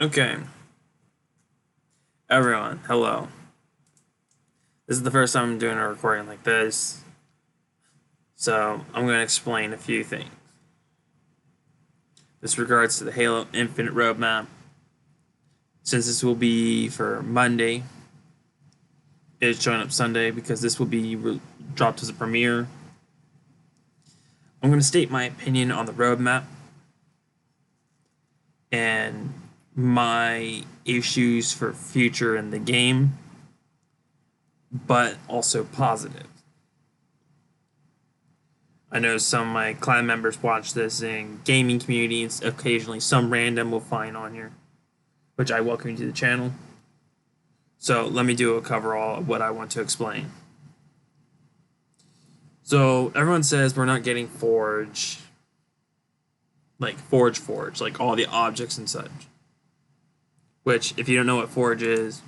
Okay, everyone, hello. This is the first time I'm doing a recording like this, so I'm going to explain a few things. This regards to the Halo Infinite roadmap. Since this will be for Monday, it's showing up Sunday because this will be dropped as a premiere. I'm going to state my opinion on the roadmap and my issues for future in the game, but also positive. I know some of my clan members watch this in gaming communities. Occasionally, some random will find on here, which I welcome you to the channel. So let me do a coverall of what I want to explain. So everyone says we're not getting Forge, like Forge, like all the objects and such. Which, if you don't know what Forge is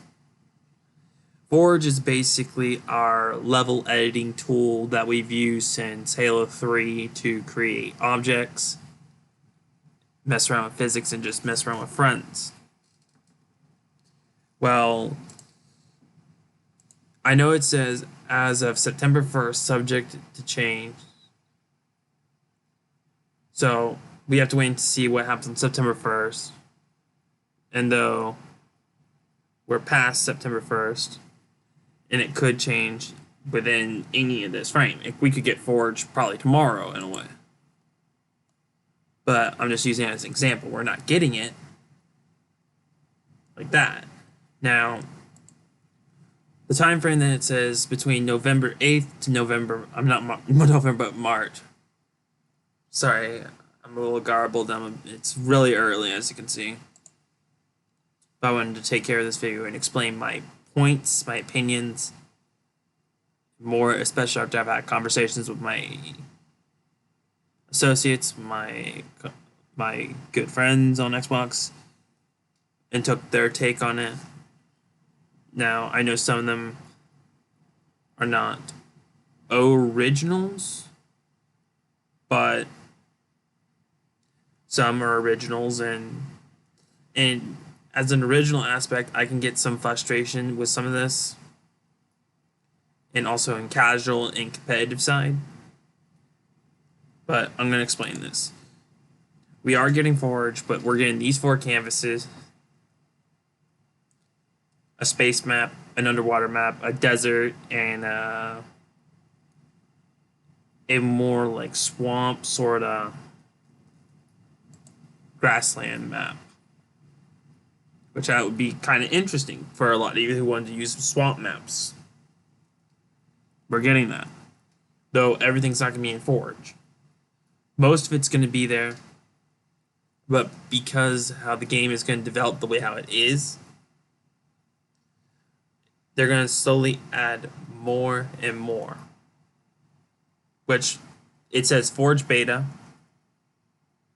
basically our level editing tool that we've used since Halo 3 to create objects, mess around with physics, and just mess around with friends. Well, I know it says as of September 1st, subject to change. So we have to wait to see what happens on September 1st. And though we're past September 1st, and it could change within any of this frame. We could get Forge probably tomorrow in a way. But I'm just using it as an example. We're not getting it like that. Now, the time frame that it says between November 8th to November, November, but March. Sorry, I'm a little garbled. It's really early, as you can see. But I wanted to take care of this video and explain my points, my opinions, more, especially after I've had conversations with my associates, my good friends on Xbox, and took their take on it. Now, I know some of them are not originals, but some are originals, and as an original aspect, I can get some frustration with some of this, and also in casual and competitive side. But I'm going to explain this. We are getting Forge, but we're getting these 4 canvases: a space map, an underwater map, a desert, and a more like swamp sort of grassland map. Which that would be kind of interesting for a lot of you who wanted to use some swamp maps. We're getting that. Though everything's not going to be in Forge. Most of it's going to be there. But because how the game is going to develop the way how it is, they're going to slowly add more and more. Which, it says Forge Beta.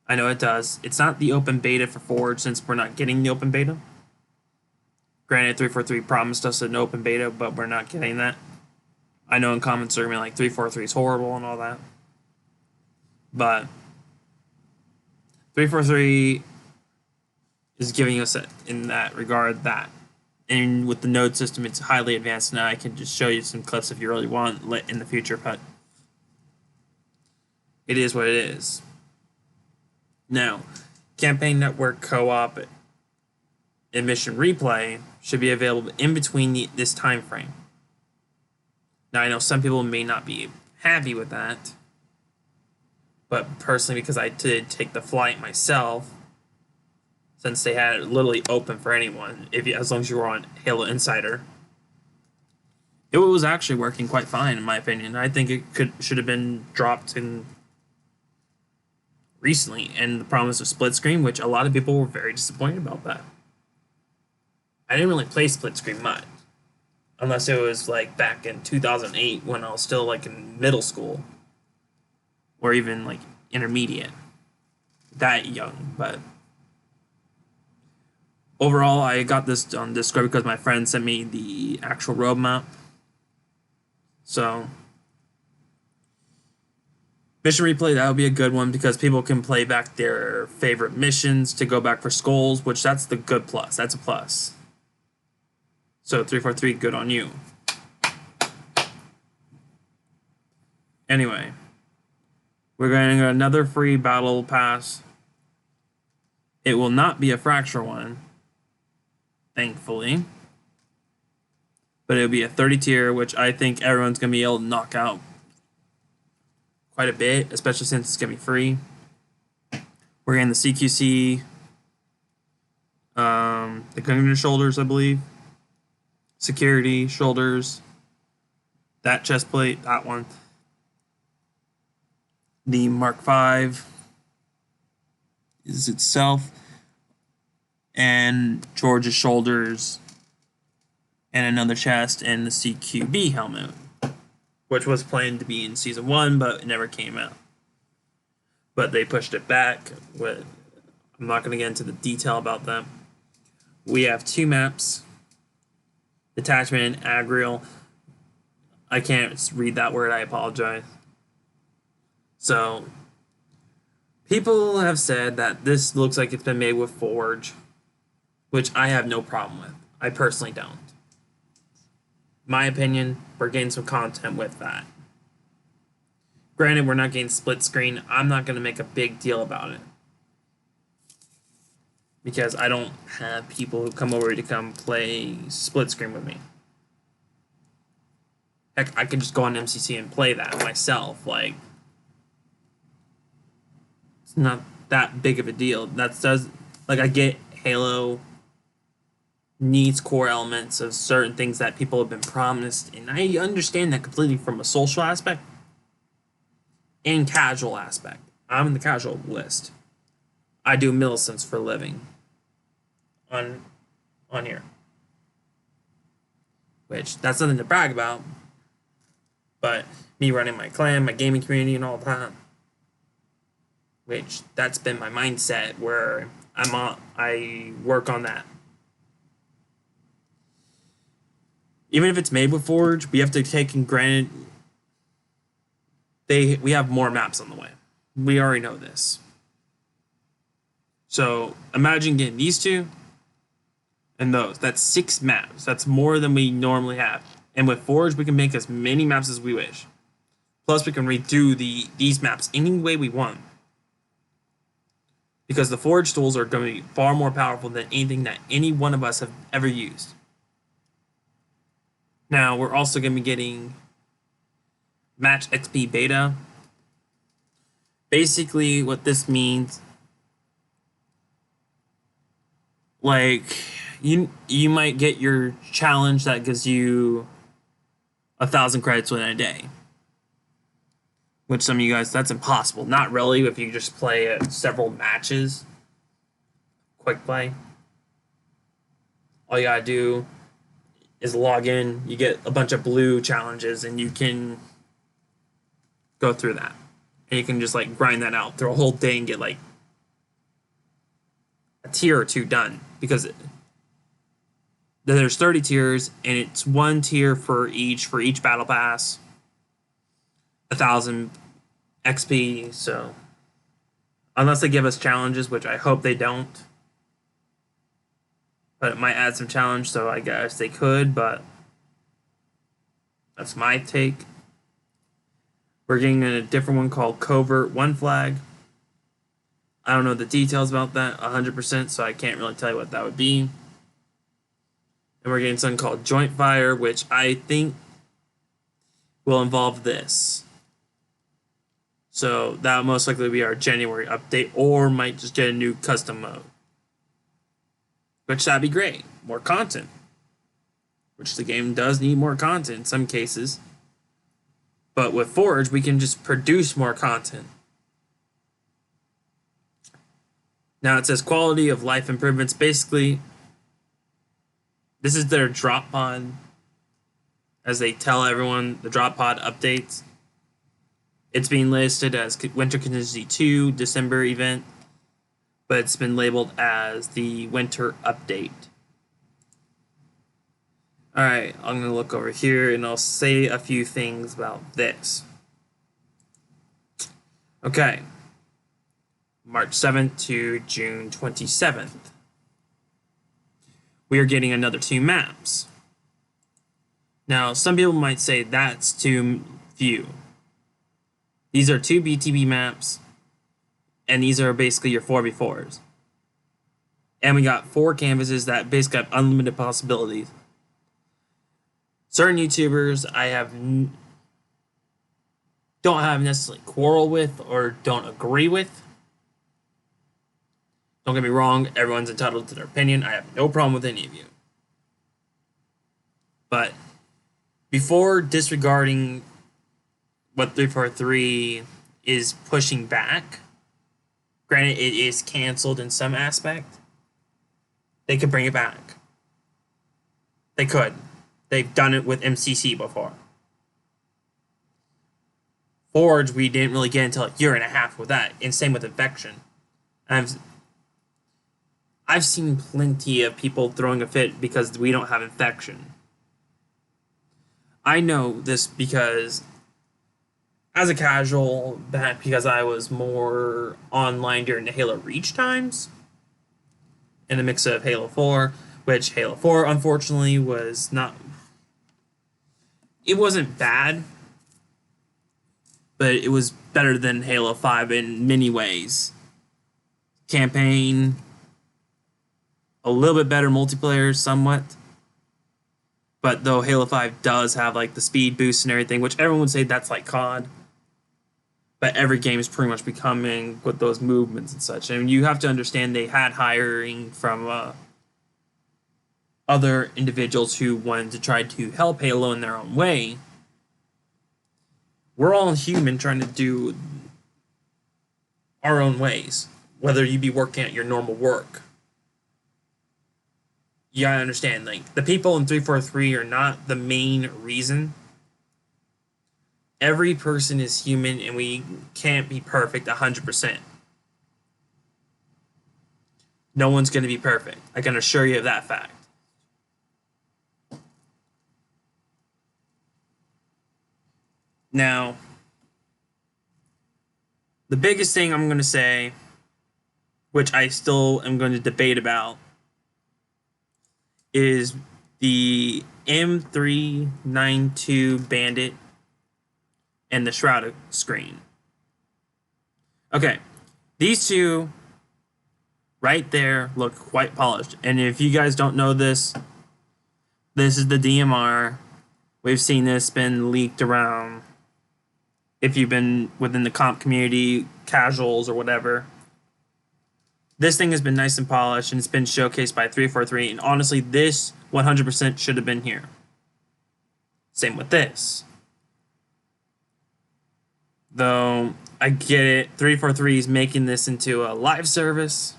I know it does. It's not the open beta for Forge since we're not getting the open beta. Granted, 343 promised us an open beta, but we're not getting that. I know in comments they're going to be like 343 is horrible and all that. But 343 is giving us in that regard that. And with the node system, it's highly advanced now. I can just show you some clips if you really want in the future, but it is what it is. Now, Campaign Network Co-op and Mission Replay should be available in between this time frame. Now, I know some people may not be happy with that, but personally, because I did take the flight myself, since they had it literally open for anyone, as long as you were on Halo Insider, it was actually working quite fine, in my opinion. I think it should have been dropped in recently, and the promise of split screen, which a lot of people were very disappointed about that. I didn't really play split screen much, unless it was like back in 2008 when I was still like in middle school, or even like intermediate, that young. But overall, I got this on Discord because my friend sent me the actual roadmap. So Mission replay, that would be a good one because people can play back their favorite missions to go back for skulls, which that's the good plus. That's a plus. So 343, good on you. Anyway, we're going to get another free battle pass. It will not be a fracture one, thankfully. But it'll be a 30 tier, which I think everyone's going to be able to knock out quite a bit, especially since it's going to be free. We're getting the CQC, the Gunner shoulders, I believe. Security shoulders. That chest plate, that one. The Mark V is itself. And George's shoulders. And another chest and the CQB helmet, which was planned to be in Season 1, but it never came out. But they pushed it back. I'm not going to get into the detail about them. We have 2 maps. Detachment and Agriel. I can't read that word, I apologize. So, people have said that this looks like it's been made with Forge, which I have no problem with. I personally don't. My opinion, we're getting some content with that. Granted, we're not getting split screen. I'm not going to make a big deal about it. Because I don't have people who come over to come play split screen with me. Heck, I could just go on MCC and play that myself. Like, it's not that big of a deal. I get Halo needs core elements of certain things that people have been promised, and I understand that completely from a social aspect and casual aspect. I'm in the casual list. I do millicents for a living on here, which that's nothing to brag about, but me running my clan, my gaming community, and all that, which that's been my mindset where I work on that. Even if it's made with Forge, we have to take in granted we have more maps on the way. We already know this. So imagine getting these 2 and those. That's 6 maps. That's more than we normally have. And with Forge, we can make as many maps as we wish. Plus, we can redo these maps any way we want. Because the Forge tools are going to be far more powerful than anything that any one of us have ever used. Now, we're also going to be getting Match XP Beta. Basically, what this means, like, you might get your challenge that gives you 1,000 credits within a day. Which some of you guys, that's impossible. Not really if you just play several matches. Quick play. All you gotta do is log in, you get a bunch of blue challenges, and you can go through that. And you can just like grind that out through a whole day and get like a tier or 2 done. Because there's 30 tiers, and it's 1 tier for each battle pass. 1,000 XP, so unless they give us challenges, which I hope they don't. But it might add some challenge, so I guess they could, but that's my take. We're getting a different one called Covert 1 Flag. I don't know the details about that 100%, so I can't really tell you what that would be. And we're getting something called Joint Fire, which I think will involve this. So that will most likely be our January update, or might just get a new custom mode. Which that'd be great. More content. Which the game does need more content in some cases. But with Forge, we can just produce more content. Now it says quality of life improvements. Basically, this is their drop pod. As they tell everyone, the drop pod updates. It's being listed as Winter Contingency 2 December event, but it's been labeled as the Winter Update. Alright, I'm going to look over here and I'll say a few things about this. Okay. March 7th to June 27th. We are getting another 2 maps. Now, some people might say that's too few. These are 2 BTB maps, and these are basically your 4v4s. And we got 4 canvases that basically have unlimited possibilities. Certain YouTubers don't have necessarily quarrel with or don't agree with. Don't get me wrong, everyone's entitled to their opinion. I have no problem with any of you. But before disregarding what 343 is pushing back, granted it is canceled in some aspect, they could bring it back. They could. They've done it with MCC before. Forge, we didn't really get until a year and a half with that, and same with Infection. I've seen plenty of people throwing a fit because we don't have Infection. I know this because as a casual, back because I was more online during the Halo Reach times, in a mix of Halo 4, which Halo 4 unfortunately was not. It wasn't bad, but it was better than Halo 5 in many ways. Campaign, a little bit better multiplayer, somewhat. But though Halo 5 does have like the speed boost and everything, which everyone would say that's like COD. But every game is pretty much becoming with those movements and such. And you have to understand they had hiring from other individuals who wanted to try to help Halo in their own way. We're all human trying to do our own ways, whether you be working at your normal work. You gotta understand, like, the people in 343 are not the main reason. Every person is human and we can't be perfect 100%. No one's gonna be perfect. I can assure you of that fact. Now, the biggest thing I'm going to say, which I still am going to debate about, is the M392 Bandit and the Shroud screen. Okay, these two right there look quite polished. And if you guys don't know this, this is the DMR. We've seen this been leaked around. If you've been within the comp community, casuals or whatever, this thing has been nice and polished, and it's been showcased by 343. And honestly, this 100% should have been here. Same with this. Though, I get it, 343 is making this into a live service.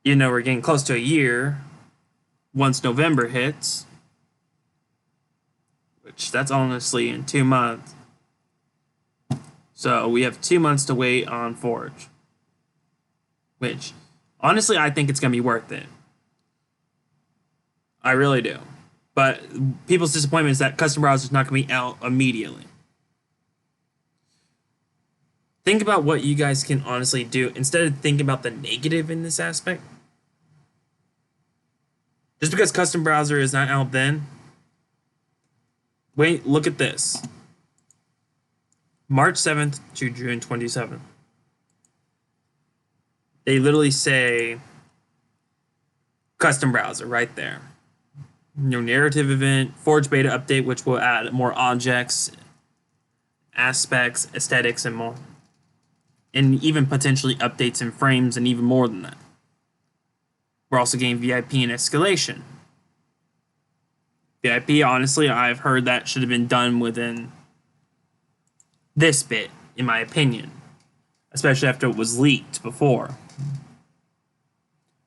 You know, we're getting close to a year once November hits. Which, that's honestly in 2 months. So, we have 2 months to wait on Forge. Which, honestly, I think it's going to be worth it. I really do. But people's disappointment is that custom browser is not going to be out immediately. Think about what you guys can honestly do instead of thinking about the negative in this aspect. Just because custom browser is not out then, wait, look at this. March 7th to June 27th. They literally say custom browser right there. New narrative event, Forge beta update, which will add more objects, aspects, aesthetics, and more. And even potentially updates in frames and even more than that. We're also getting VIP and escalation. VIP, honestly, I've heard that should have been done within this bit, in my opinion. Especially after it was leaked before.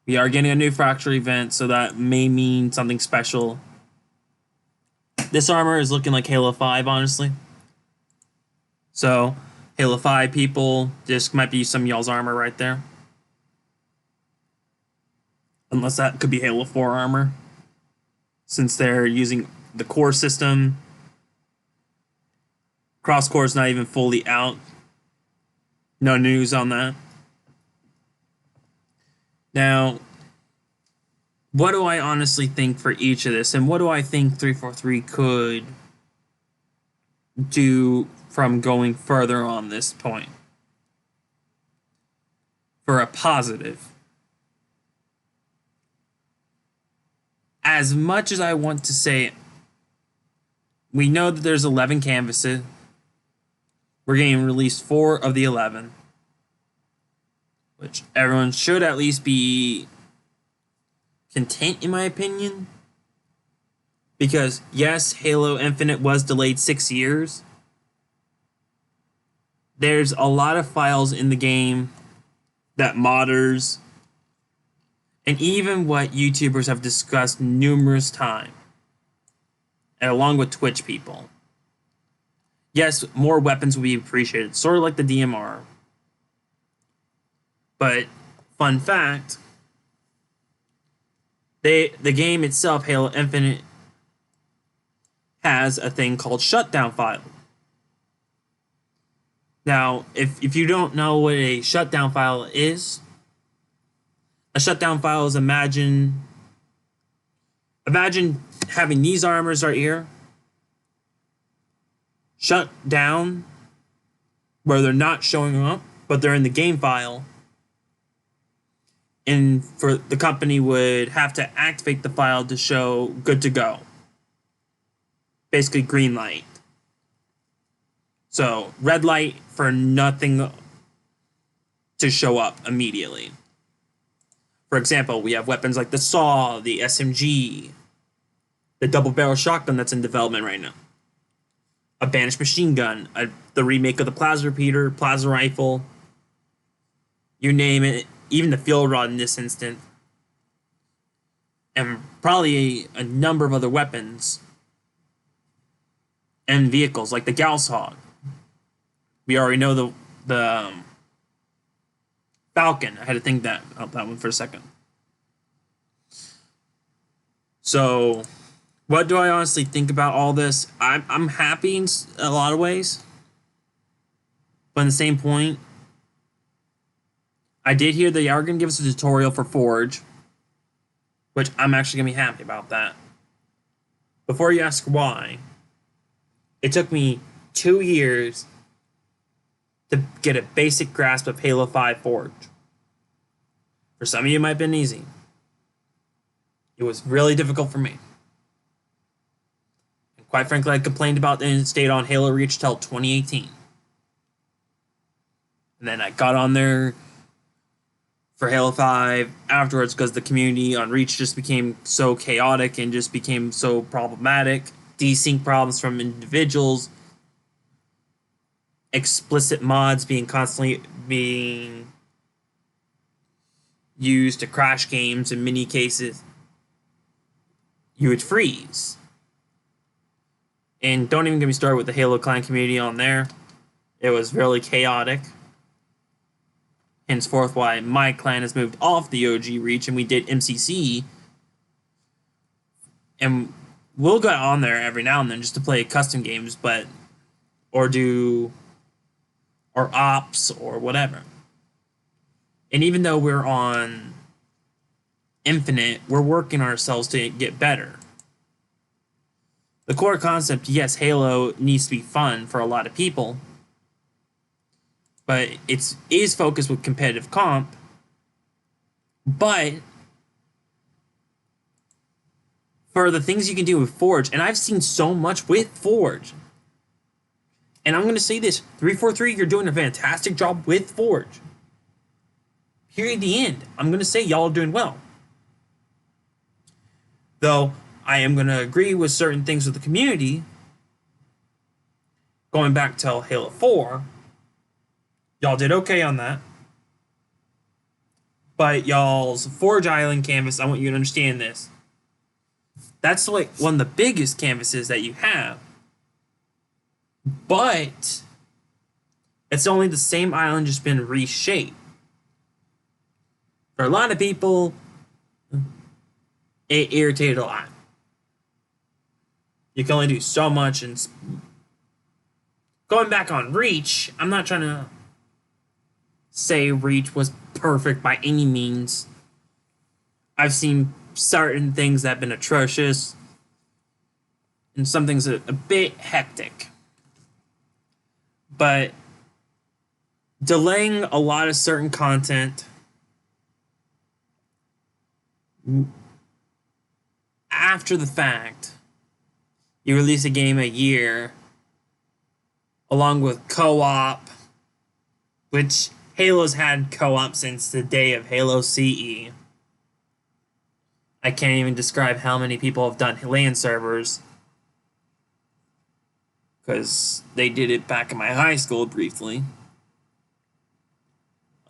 We are getting a new fracture event, so that may mean something special. This armor is looking like Halo 5, honestly. So, Halo 5 people, this might be some of y'all's armor right there. Unless that could be Halo 4 armor. Since they're using the core system. Cross-core is not even fully out. No news on that. Now, what do I honestly think for each of this, and what do I think 343 could do from going further on this point for a positive? As much as I want to say, we know that there's 11 canvases. We're getting released 4 of the 11, which everyone should at least be content, in my opinion. Because, yes, Halo Infinite was delayed 6 years. There's a lot of files in the game that modders, and even what YouTubers have discussed numerous times, and along with Twitch people. Yes, more weapons would be appreciated, sort of like the DMR. But, fun fact, the game itself, Halo Infinite, has a thing called Shutdown File. Now, if you don't know what a Shutdown File is, a Shutdown File is imagine having these armors right here shut down, where they're not showing up, but they're in the game file. And for the company would have to activate the file to show good to go. Basically green light. So red light for nothing to show up immediately. For example, we have weapons like the SAW, the SMG, the double barrel shotgun that's in development right now, a banished machine gun, the remake of the plasma repeater, plasma rifle, you name it, even the field rod in this instant, and probably a number of other weapons and vehicles like the Gauss Hog. We already know the Falcon. I had to think that one for a second. So, what do I honestly think about all this? I'm happy in a lot of ways, but at the same point, I did hear they are going to give us a tutorial for Forge, which I'm actually going to be happy about that. Before you ask why, it took me 2 years to get a basic grasp of Halo 5 Forge. For some of you, it might have been easy. It was really difficult for me. And quite frankly, I complained about it and stayed on Halo Reach till 2018. And then I got on there for Halo 5 afterwards because the community on Reach just became so chaotic and just became so problematic. Desync problems from individuals, explicit mods being constantly being used to crash games in many cases. You would freeze. And don't even get me started with the Halo Clan community on there. It was really chaotic. Henceforth why my clan has moved off the OG Reach and we did MCC. And we'll go on there every now and then just to play custom games, or ops or whatever. And even though we're on Infinite, we're working ourselves to get better. The core concept, yes, Halo needs to be fun for a lot of people, but it is focused with competitive comp. But for the things you can do with Forge, and I've seen so much with Forge, and I'm going to say this, 343, you're doing a fantastic job with Forge. Period, the end. I'm going to say y'all are doing well. Though, I am going to agree with certain things with the community. Going back to Halo 4, y'all did okay on that. But y'all's Forge Island canvas, I want you to understand this. That's like one of the biggest canvases that you have. But it's only the same island just been reshaped. For a lot of people, it irritated a lot. You can only do so much, and going back on Reach, I'm not trying to say Reach was perfect by any means. I've seen certain things that have been atrocious, and some things are a bit hectic. But delaying a lot of certain content after the fact, you release a game a year, along with co-op, which Halo's had co-op since the day of Halo CE. I can't even describe how many people have done LAN servers, because they did it back in my high school briefly.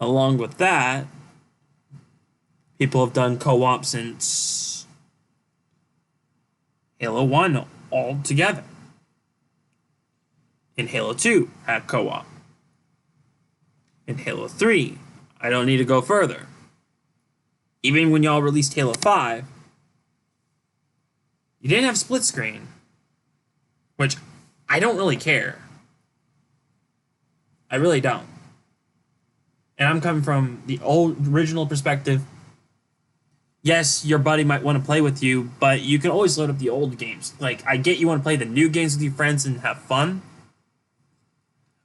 Along with that, people have done co-op since Halo 1 all together. In Halo 2, had co-op. In Halo 3, I don't need to go further. Even when y'all released Halo 5, you didn't have split screen, which I don't really care. I really don't. And I'm coming from the old original perspective. Yes, your buddy might want to play with you, but you can always load up the old games. Like, I get you want to play the new games with your friends and have fun,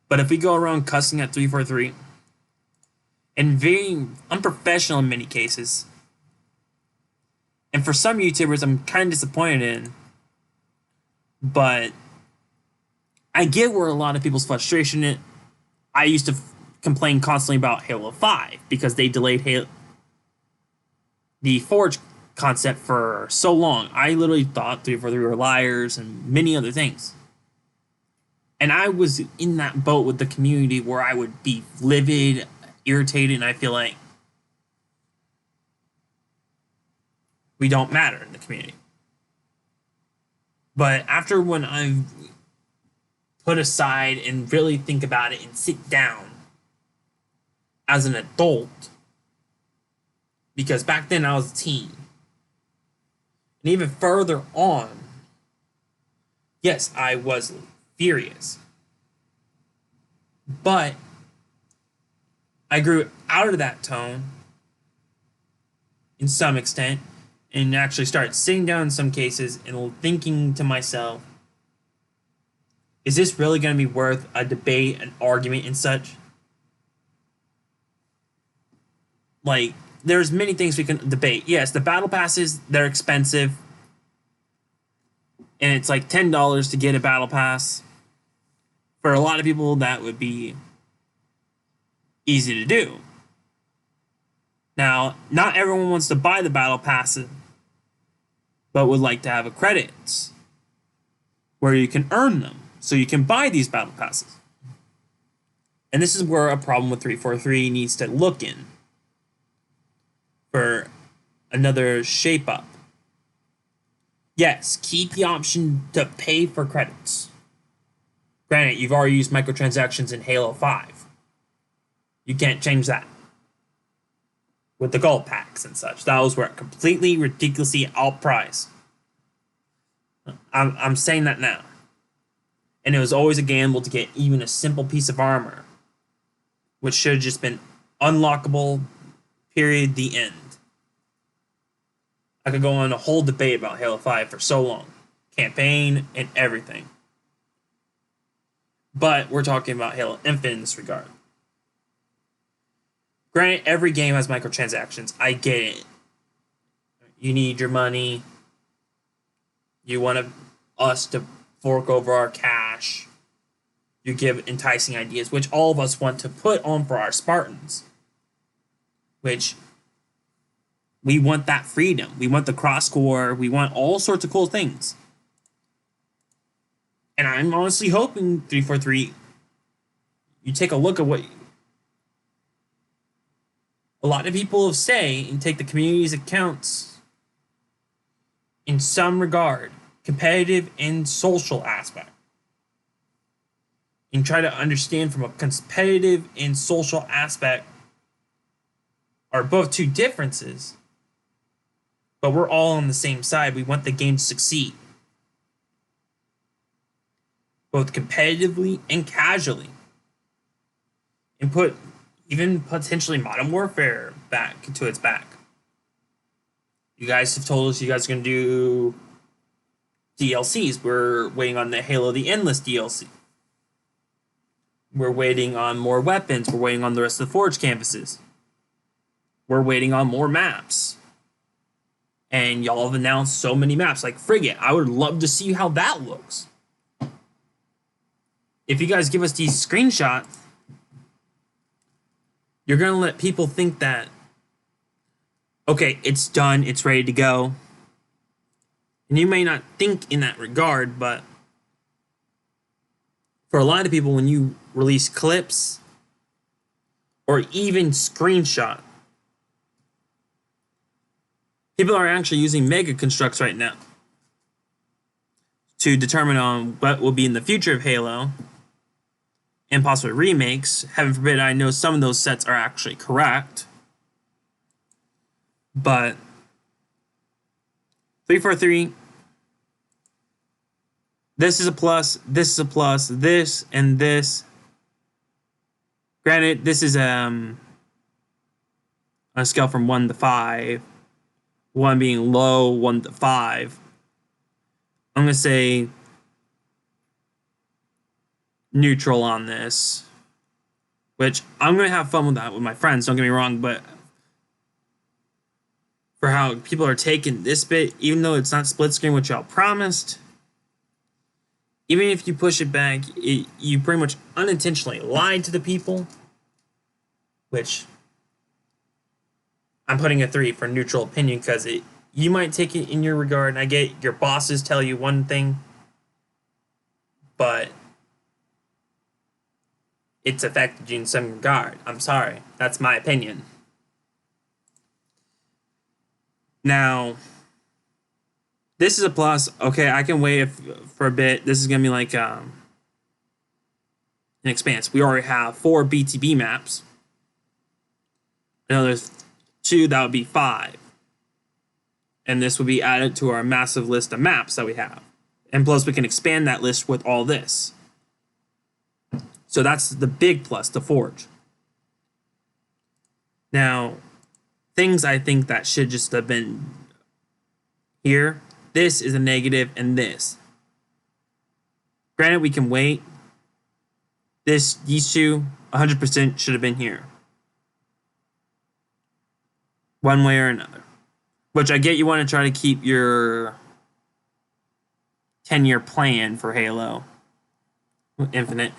but if we go around cussing at 343 and being unprofessional in many cases, and for some YouTubers I'm kind of disappointed in, but I get where a lot of people's frustration is. I used to complain constantly about Halo 5 because they delayed the Forge concept for so long. I literally thought 343 were liars and many other things. And I was in that boat with the community where I would be livid, irritated, and I feel like we don't matter in the community. But after when I've put aside and really think about it and sit down as an adult, because back then I was a teen, and even further on, yes, I was furious, but I grew out of that tone in some extent and actually started sitting down in some cases and thinking to myself, is this really going to be worth a debate, an argument, and such? Like, there's many things we can debate. Yes, the battle passes, they're expensive, and it's like $10 to get a battle pass. For a lot of people, that would be easy to do. Now, not everyone wants to buy the battle passes, but would like to have a credits where you can earn them, so you can buy these battle passes. And this is where a problem with 343 needs to look in for another shape up. Yes, keep the option to pay for credits. Granted, you've already used microtransactions in Halo 5. You can't change that. With the gold packs and such. Those were completely ridiculously outpriced. I'm saying that now. And it was always a gamble to get even a simple piece of armor, which should have just been unlockable, period, the end. I could go on a whole debate about Halo 5 for so long. Campaign and everything. But we're talking about Halo Infinite in this regard. Granted, every game has microtransactions. I get it. You need your money. You want us to fork over our cash. You give enticing ideas, which all of us want to put on for our Spartans. Which, we want that freedom. We want the cross-core. We want all sorts of cool things. And I'm honestly hoping 343, you take a look at what a lot of people say and take the community's accounts in some regard, competitive and social aspect, and try to understand from a competitive and social aspect are both two differences, but we're all on the same side. We want the game to succeed. both competitively and casually, and put even potentially Modern Warfare back to its back. You guys have told us you guys are going to do DLCs. We're waiting on the Halo the Endless DLC. We're waiting on more weapons. We're waiting on the rest of the Forge canvases. We're waiting on more maps. And y'all have announced so many maps, like Frigate. I would love to see how that looks. If you guys give us these screenshots, you're going to let people think that, okay, it's done, it's ready to go. And you may not think in that regard, but for a lot of people, when you release clips or even screenshot, people are actually using mega constructs right now to determine on what will be in the future of Halo and possibly remakes. Heaven forbid, I know some of those sets are actually correct. But 343, this is a plus, this is a plus, this and this. Granted, this is on a scale from 1 to 5. 1 being low, 1 to 5. I'm going to say neutral on this, which I'm going to have fun with that with my friends, don't get me wrong, but for how people are taking this bit, even though it's not split screen, which y'all promised, even if you push it back, you pretty much unintentionally lied to the people, which I'm putting a 3 for neutral opinion because you might take it in your regard, and I get your bosses tell you one thing, but it's affected you in some regard. I'm sorry. That's my opinion. Now, this is a plus. Okay, I can wait for a bit. This is going to be like an expanse. We already have 4 BTB maps. Now there's 2, that would be 5. And this would be added to our massive list of maps that we have. And plus, we can expand that list with all this. So that's the big plus to Forge. Now, things I think that should just have been here. This is a negative, and this. Granted, we can wait. These two, 100% should have been here. One way or another. Which I get you want to try to keep your 10-year plan for Halo Infinite,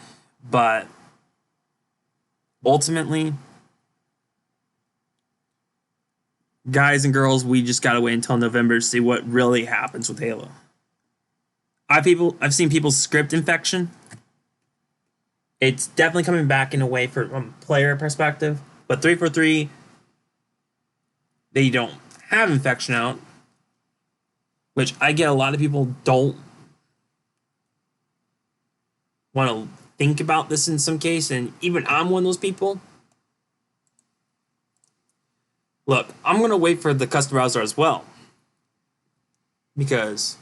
but ultimately, guys and girls, we just gotta wait until November to see what really happens with Halo. I've seen people's script infection. It's definitely coming back in a way from a player perspective, but 343, they don't have infection out, which I get a lot of people don't want to think about this in some case, and even I'm one of those people. Look, I'm going to wait for the custom browser as well, because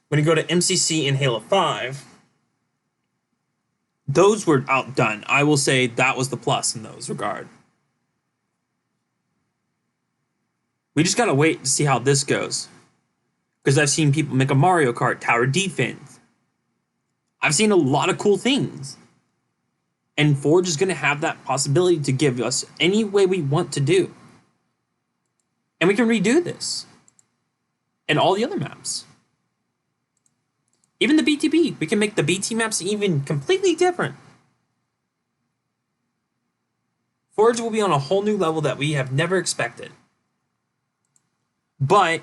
when you go to MCC in Halo 5, those were outdone. I will say that was the plus in those regard. We just got to wait to see how this goes, because I've seen people make a Mario Kart tower defense. I've seen a lot of cool things. And Forge is going to have that possibility to give us any way we want to do. And we can redo this. And all the other maps. Even the BTB. We can make the BT maps even completely different. Forge will be on a whole new level that we have never expected. But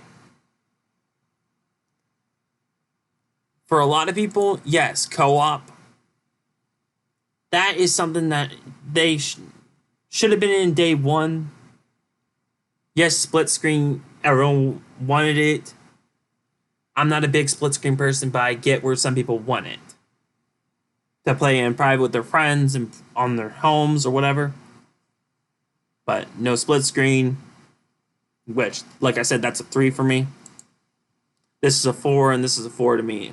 for a lot of people, yes, co-op. That is something that they should have been in day one. Yes, split screen, everyone wanted it. I'm not a big split screen person, but I get where some people want it. To play in private with their friends and on their homes or whatever. But no split screen, which, like I said, that's a 3 for me. This is a 4, and this is a 4 to me.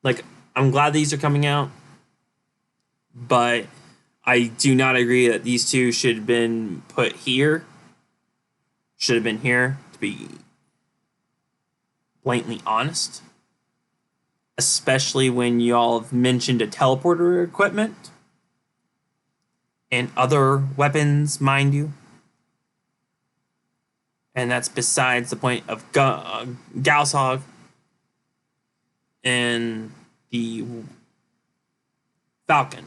Like, I'm glad these are coming out, but I do not agree that these two should have been put here. Should have been here, to be blatantly honest. Especially when y'all have mentioned a teleporter equipment and other weapons, mind you. And that's besides the point of Gauss and the Falcon.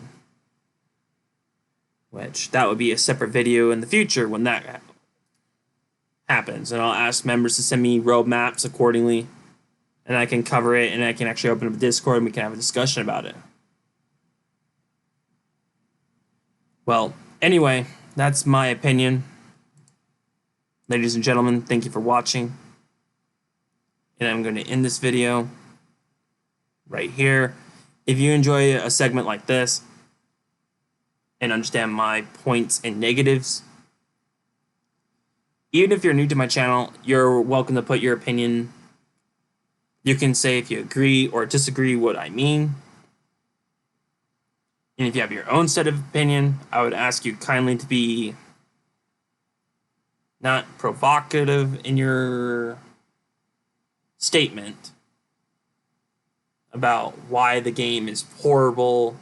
Which, that would be a separate video in the future when that happens. And I'll ask members to send me roadmaps accordingly. And I can cover it, and I can actually open up a Discord and we can have a discussion about it. Well, anyway, that's my opinion. Ladies and gentlemen, thank you for watching. And I'm going to end this video right here. If you enjoy a segment like this and understand my points and negatives, even if you're new to my channel, you're welcome to put your opinion. You can say if you agree or disagree what I mean. And if you have your own set of opinion, I would ask you kindly to be not provocative in your statement about why the game is horrible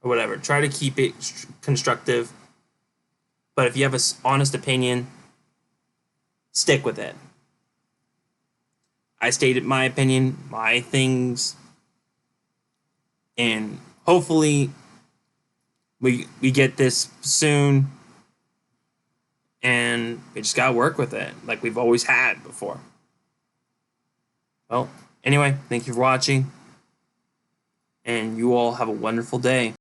or whatever. Try to keep it constructive. But if you have an honest opinion, stick with it. I stated my opinion, my things, and hopefully we get this soon. And we just gotta work with it like we've always had before. Well, anyway, thank you for watching. And you all have a wonderful day.